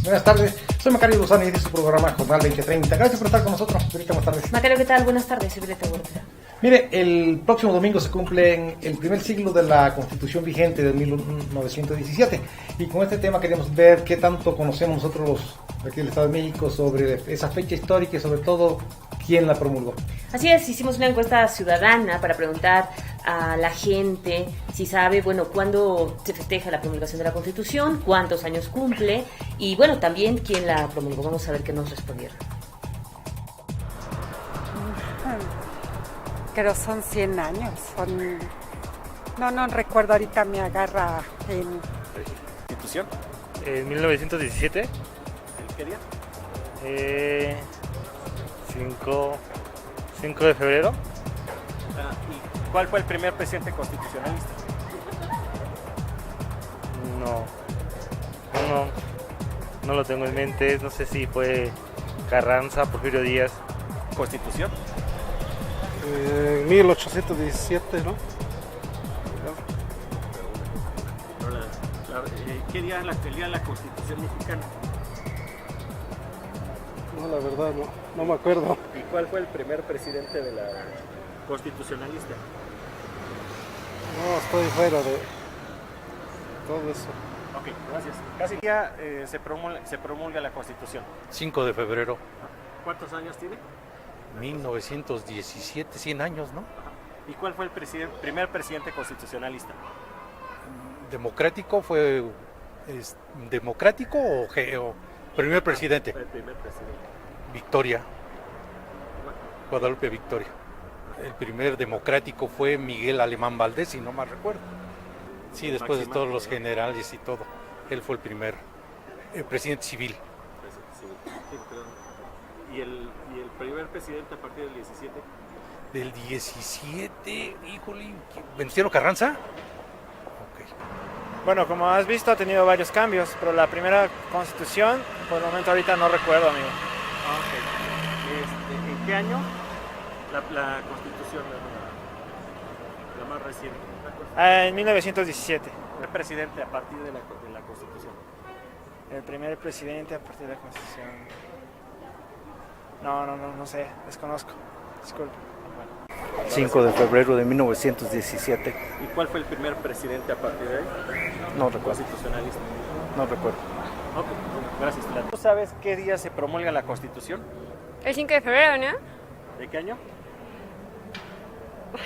Buenas tardes, soy Macario Lozano y este es su programa Jornal 2030. Gracias por estar con nosotros. Violeta, buenas tardes. Macario, ¿qué tal? Buenas tardes, soy Violeta Huerta. Mire, el próximo domingo se cumple el primer siglo de la Constitución vigente de 1917 y con este tema queremos ver qué tanto conocemos nosotros los aquí del Estado de México sobre esa fecha histórica y sobre todo quién la promulgó. Así es, hicimos una encuesta ciudadana para preguntar a la gente si sabe, cuándo se festeja la promulgación de la Constitución, cuántos años cumple y, también quién la promulgó. Vamos a ver qué nos respondieron. Pero son 100 años, no recuerdo, ahorita me agarra en... ¿Constitución? En 1917. ¿El qué día? 5 de febrero. ¿Y cuál fue el primer presidente constitucionalista? No lo tengo en mente, no sé si fue Carranza, Porfirio Díaz. ¿Constitución? 1817, ¿no? ¿Qué día es el día de la Constitución mexicana? No, la verdad no me acuerdo. ¿Y cuál fue el primer presidente de la constitucionalista? No, estoy fuera de todo eso. Ok, gracias. Casi día se promulga la Constitución. 5 de febrero. ¿Cuántos años tiene? 1917, 100 años, ¿no? ¿Y cuál fue el primer presidente constitucionalista? ¿Democrático fue democrático o primer presidente? El primer presidente. Victoria. Guadalupe Victoria. El primer democrático fue Miguel Alemán Valdés, si no mal recuerdo. Sí, después de todos los generales y todo. Él fue el primer presidente civil. Sí, perdón. ¿Y el primer presidente a partir del 17? Del 17, híjole, ¿Venustiano Carranza? Okay. Bueno, como has visto, ha tenido varios cambios, pero la primera constitución, por el momento ahorita no recuerdo, amigo. Okay. ¿En qué año la constitución, la más reciente? En 1917. ¿El presidente a partir de la constitución? El primer presidente a partir de la constitución. No sé, desconozco. Disculpe. 5 de febrero de 1917. ¿Y cuál fue el primer presidente a partir de ahí? No recuerdo. Constitucionalista. No recuerdo. Ok, gracias. ¿Tú sabes qué día se promulga la Constitución? El 5 de febrero, ¿no? ¿De qué año?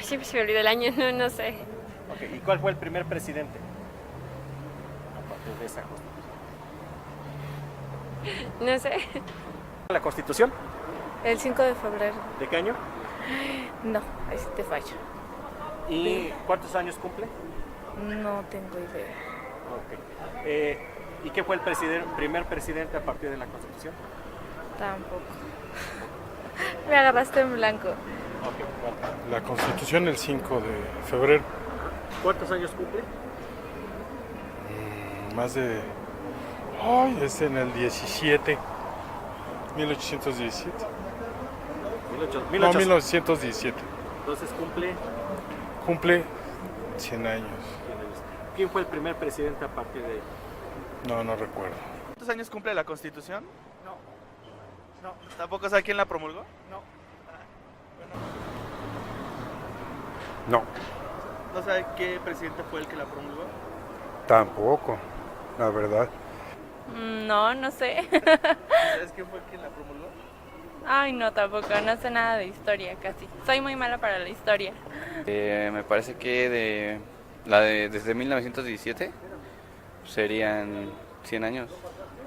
Siempre se me olvida el año, no sé. Ok, ¿y cuál fue el primer presidente a partir de esa Constitución? No sé. ¿La Constitución? El 5 de febrero. ¿De qué año? No, ahí sí te fallo. ¿Y cuántos años cumple? No tengo idea. Ok. ¿Y qué fue el primer presidente a partir de la Constitución? Tampoco. Me agarraste en blanco. Ok, bueno. La Constitución el 5 de febrero. ¿Cuántos años cumple? Más de... es en el 17. 1817. 1917. Entonces Cumple 100 años. ¿Quién fue el primer presidente a partir de ahí? No recuerdo. ¿Cuántos años cumple la Constitución? No. ¿Tampoco sabe quién la promulgó? No. ¿No sabe qué presidente fue el que la promulgó? Tampoco, la verdad. No sé. ¿Sabes quién fue quien la promulgó? Ay, no, tampoco. No sé nada de historia casi. Soy muy mala para la historia. Me parece que desde 1917 serían 100 años.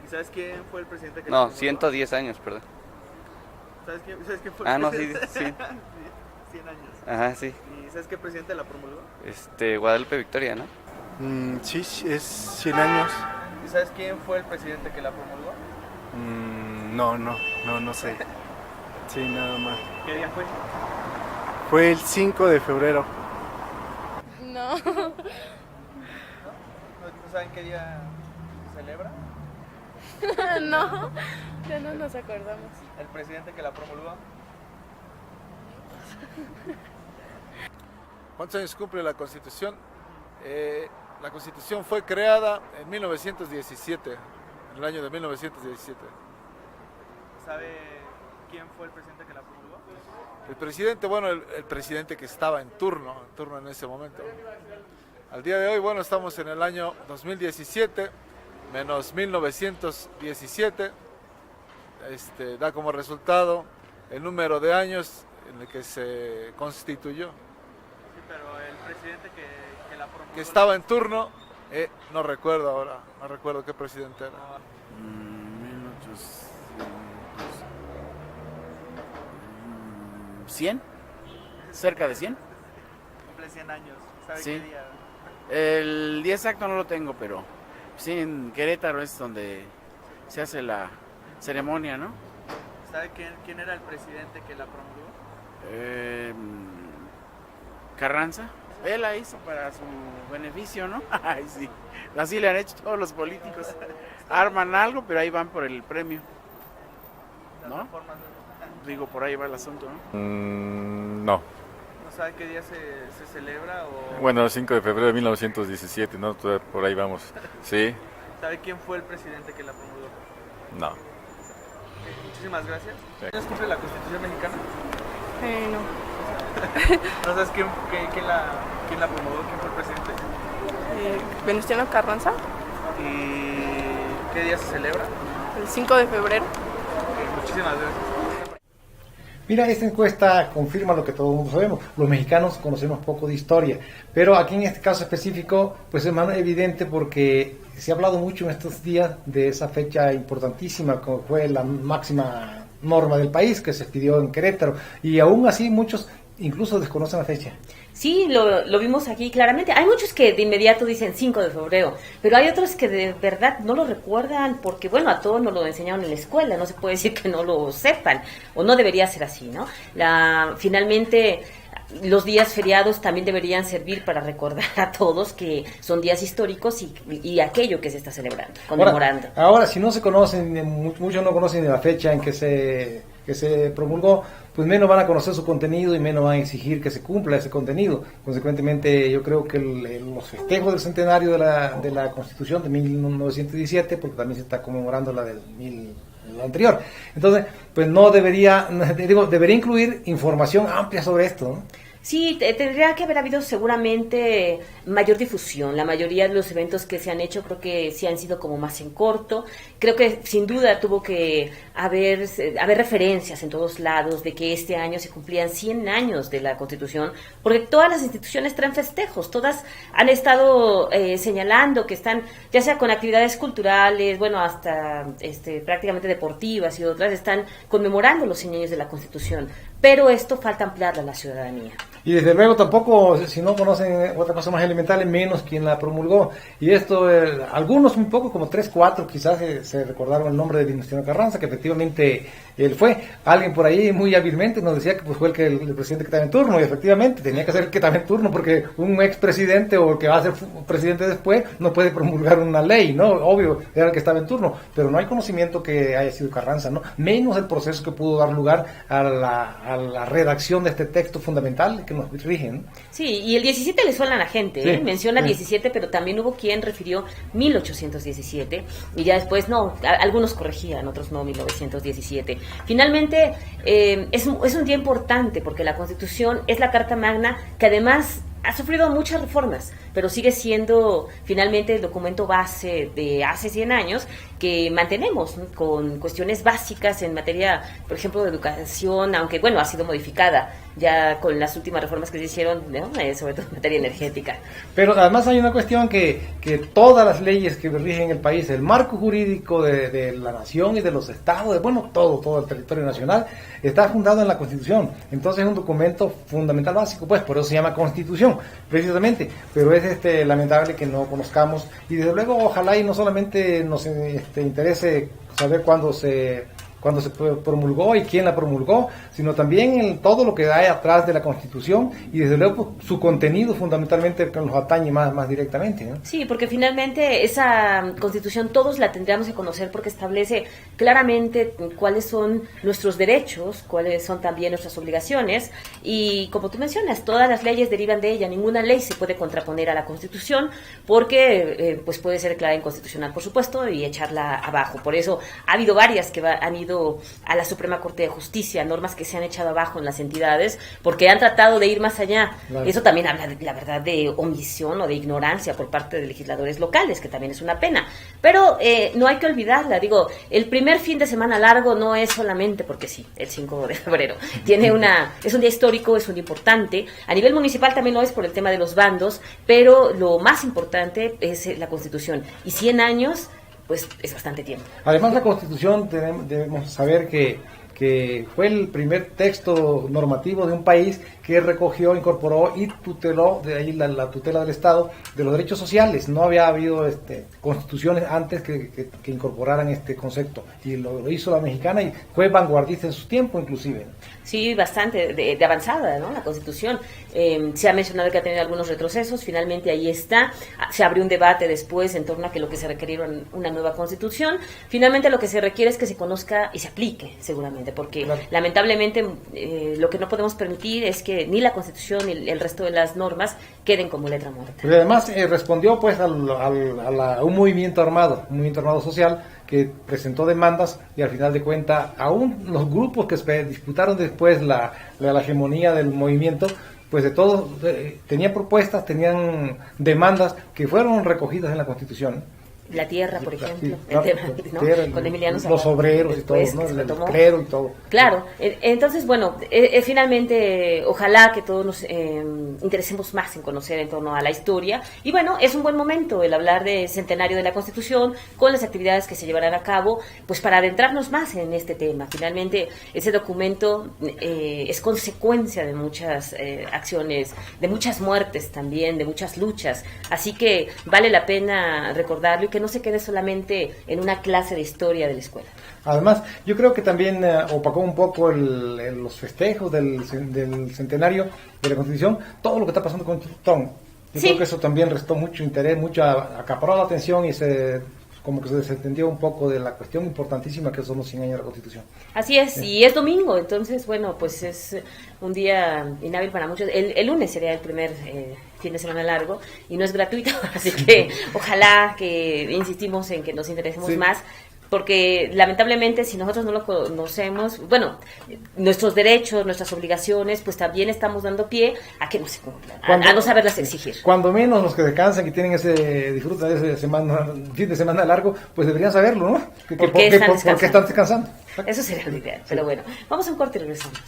¿Y sabes quién fue el presidente que No, 110 años, perdón. ¿Sabes quién fue el presidente? No, sí. 100 años. Ajá, sí. ¿Y sabes qué presidente la promulgó? Guadalupe Victoria, ¿no? Sí, es 100 años. ¿Y sabes quién fue el presidente que la promulgó? No sé. Sí, nada más. ¿Qué día fue? Fue el 5 de febrero. No. ¿No saben qué día se celebra? No, ya no nos acordamos. ¿El presidente que la promulgó? ¿Cuántos años cumple la Constitución? La Constitución fue creada en 1917, en el año de 1917. ¿Sabe quién fue el presidente que la promulgó? El presidente, bueno, el presidente que estaba en turno en ese momento. Al día de hoy, bueno, estamos en el año 2017, menos 1917, da como resultado el número de años en el que se constituyó. Sí, pero el presidente que la promulgó... Que estaba en turno, no recuerdo ahora, no recuerdo qué presidente era. 100, cerca de 100. Cumple 100 años, ¿sabe Sí. qué día? El día exacto no lo tengo, pero sí, en Querétaro es donde se hace la ceremonia, ¿no? ¿Sabe quién era el presidente que la promulgó? Carranza. Él la hizo para su beneficio, ¿no? Ay, sí. Así le han hecho todos los políticos. Arman algo, pero ahí van por el premio. ¿No? Digo, por ahí va el asunto, ¿no? No. ¿No sabe qué día se celebra? O... Bueno, 5 de febrero de 1917, ¿no? Por ahí vamos. Sí. ¿Sabe quién fue el presidente que la promulgó? No. Muchísimas gracias. Sí. ¿Quién cumple la Constitución mexicana? No. ¿No sabes quién la promulgó? ¿Quién fue el presidente? Venustiano Carranza, ¿Y qué día se celebra? el 5 de febrero. Muchísimas gracias. Mira, esta encuesta confirma lo que todo el mundo sabemos. Los mexicanos conocemos poco de historia, pero aquí en este caso específico, pues es más evidente porque se ha hablado mucho en estos días de esa fecha importantísima, como fue la máxima norma del país que se pidió en Querétaro, y aún así muchos incluso desconocen la fecha. Sí, lo vimos aquí claramente. Hay muchos que de inmediato dicen 5 de febrero, pero hay otros que de verdad no lo recuerdan porque, bueno, a todos nos lo enseñaron en la escuela, no se puede decir que no lo sepan, o no debería ser así, ¿no? Finalmente, los días feriados también deberían servir para recordar a todos que son días históricos y aquello que se está celebrando, conmemorando. Ahora, si no se conocen, muchos no conocen la fecha en que se promulgó, pues menos van a conocer su contenido y menos van a exigir que se cumpla ese contenido. Consecuentemente, yo creo que los festejos del centenario de la Constitución de 1917, porque también se está conmemorando la la anterior, entonces, pues no debería incluir información amplia sobre esto, ¿no? Sí, tendría que haber habido seguramente mayor difusión. La mayoría de los eventos que se han hecho creo que sí han sido como más en corto. Creo que sin duda tuvo que haber referencias en todos lados de que este año se cumplían 100 años de la Constitución, porque todas las instituciones traen festejos, todas han estado señalando que están, ya sea con actividades culturales, bueno, hasta prácticamente deportivas y otras, están conmemorando los 100 años de la Constitución. Pero esto falta ampliarlo a la ciudadanía. Y desde luego tampoco, si no conocen otra cosa más elemental, menos quien la promulgó. Y esto, algunos un poco, como 3, 4, quizás se recordaron el nombre de Venustiano Carranza, que efectivamente él fue. Alguien por ahí muy hábilmente nos decía que pues fue el presidente que estaba en turno, y efectivamente tenía que ser el que estaba en turno, porque un expresidente o el que va a ser presidente después no puede promulgar una ley, ¿no? Obvio, era el que estaba en turno, pero no hay conocimiento que haya sido Carranza, ¿no? Menos el proceso que pudo dar lugar a la redacción de este texto fundamental que nos rige, ¿no? Sí, y el 17 le suena a la gente, Sí, menciona sí. 17, pero también hubo quien refirió 1817, y ya después no, algunos corregían, otros no, 1917. Finalmente, es un día importante porque la Constitución es la Carta Magna que además ha sufrido muchas reformas, pero sigue siendo finalmente el documento base de hace 100 años que mantenemos, ¿no?, con cuestiones básicas en materia, por ejemplo, de educación, aunque bueno, ha sido modificada ya con las últimas reformas que se hicieron, ¿no?, sobre todo en materia energética. Pero además hay una cuestión que todas las leyes que rigen el país, el marco jurídico de la nación y de los estados, todo el territorio nacional, está fundado en la Constitución. Entonces es un documento fundamental básico, pues por eso se llama Constitución, precisamente. Pero es lamentable que no conozcamos, y desde luego ojalá y no solamente nos interese saber cuándo se cuando se promulgó y quién la promulgó, sino también en todo lo que hay atrás de la Constitución y desde luego su contenido fundamentalmente que nos atañe más directamente, ¿no? Sí, porque finalmente esa Constitución todos la tendríamos que conocer porque establece claramente cuáles son nuestros derechos, cuáles son también nuestras obligaciones y como tú mencionas, todas las leyes derivan de ella, ninguna ley se puede contraponer a la Constitución porque pues puede ser declarada inconstitucional, por supuesto, y echarla abajo. Por eso ha habido varias que han ido a la Suprema Corte de Justicia, normas que se han echado abajo en las entidades porque han tratado de ir más allá. Claro. Eso también habla, la verdad, de omisión o de ignorancia por parte de legisladores locales, que también es una pena. Pero no hay que olvidarla, digo, el primer fin de semana largo no es solamente porque sí, el 5 de febrero. Es un día histórico, es un día importante. A nivel municipal también lo es por el tema de los bandos, pero lo más importante es la Constitución. Y 100 años pues es bastante tiempo. Además, la Constitución debemos saber que fue el primer texto normativo de un país que recogió, incorporó y tuteló, de ahí la tutela del Estado, de los derechos sociales. No había habido constituciones antes que incorporaran este concepto, y lo hizo la mexicana y fue vanguardista en su tiempo inclusive. Sí, bastante de avanzada, ¿no? La Constitución. Se ha mencionado que ha tenido algunos retrocesos, finalmente ahí está. Se abrió un debate después en torno a que lo que se requería era una nueva Constitución. Finalmente lo que se requiere es que se conozca y se aplique, seguramente, porque claro, lamentablemente lo que no podemos permitir es que ni la Constitución ni el resto de las normas queden como letra muerta. Pero además respondió pues a un movimiento armado social que presentó demandas y al final de cuentas aún los grupos que disputaron después la hegemonía del movimiento, pues de todos tenían propuestas, tenían demandas que fueron recogidas en la Constitución. La tierra, por ejemplo, sí, claro, ¿no? Tierra, con Emiliano Zapata, los obreros y todo, ¿no? El clero y todo. Claro, entonces, bueno, finalmente, ojalá que todos nos interesemos más en conocer en torno a la historia. Y bueno, es un buen momento el hablar de centenario de la Constitución, con las actividades que se llevarán a cabo, pues para adentrarnos más en este tema. Finalmente, ese documento es consecuencia de muchas acciones, de muchas muertes también, de muchas luchas. Así que vale la pena recordarlo y que no se quede solamente en una clase de historia de la escuela. Además, yo creo que también opacó un poco los festejos del centenario de la Constitución, todo lo que está pasando con Trump. Yo creo que eso también restó mucho interés, acaparó la atención y como que se desentendió un poco de la cuestión importantísima que son los 100 años de la Constitución. Así es, y es domingo, entonces, bueno, pues es un día inhábil para muchos. El lunes sería el primer fin de semana largo y no es gratuito, así que ojalá que insistimos en que nos interesemos más, porque lamentablemente si nosotros no lo conocemos, bueno, nuestros derechos, nuestras obligaciones, pues también estamos dando pie a que no se cumplan, a no saberlas exigir. Cuando menos los que descansan, que tienen disfrutan de ese fin de semana largo, pues deberían saberlo, ¿no? ¿Por qué están descansando? Eso sería lo ideal, pero bueno, vamos a un corte y regresamos.